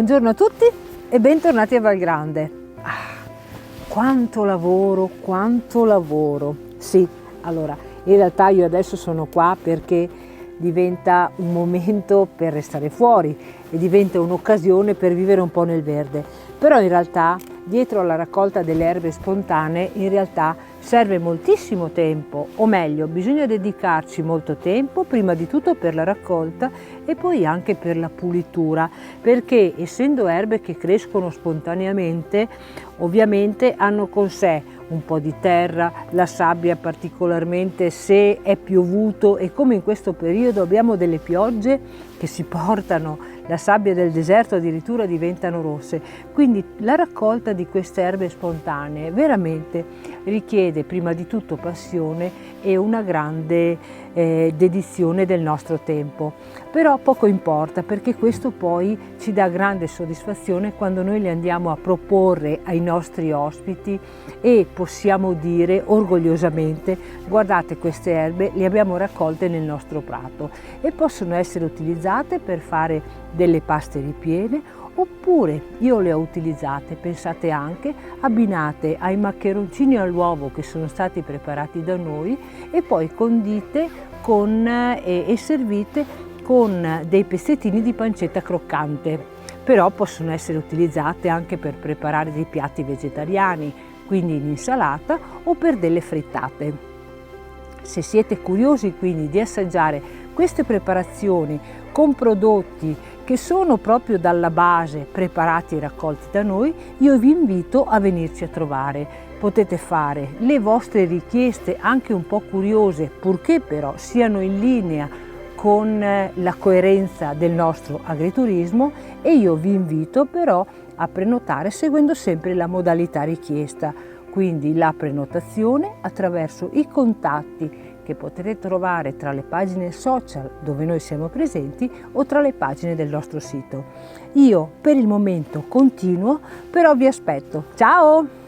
Buongiorno a tutti e bentornati a Valgrande. Quanto lavoro, quanto lavoro! Sì, allora, in realtà io adesso sono qua perché diventa un momento per restare fuori e diventa un'occasione per vivere un po' nel verde. Però in realtà dietro alla raccolta delle erbe spontanee in realtà serve moltissimo tempo, o meglio, bisogna dedicarci molto tempo, prima di tutto per la raccolta e poi anche per la pulitura, perché essendo erbe che crescono spontaneamente, ovviamente hanno con sé un po' di terra, la sabbia particolarmente se è piovuto, e come in questo periodo abbiamo delle piogge che si portano la sabbia del deserto, addirittura diventano rosse. Quindi la raccolta di queste erbe spontanee veramente richiede prima di tutto passione e una grande dedizione del nostro tempo. Però poco importa, perché questo poi ci dà grande soddisfazione quando noi le andiamo a proporre ai nostri ospiti e possiamo dire orgogliosamente: guardate, queste erbe le abbiamo raccolte nel nostro prato, e possono essere utilizzate per fare delle paste ripiene, oppure io le ho utilizzate, pensate anche, abbinate ai maccheroncini all'uovo che sono stati preparati da noi e poi condite e servite con dei pezzettini di pancetta croccante. Però possono essere utilizzate anche per preparare dei piatti vegetariani, quindi in insalata o per delle frittate. Se siete curiosi quindi di assaggiare queste preparazioni con prodotti che sono proprio dalla base preparati e raccolti da noi, io vi invito a venirci a trovare. Potete fare le vostre richieste anche un po' curiose, purché però siano in linea con la coerenza del nostro agriturismo, e io vi invito però a prenotare seguendo sempre la modalità richiesta, quindi la prenotazione attraverso i contatti che potete trovare tra le pagine social dove noi siamo presenti o tra le pagine del nostro sito. Io per il momento continuo, però vi aspetto. Ciao!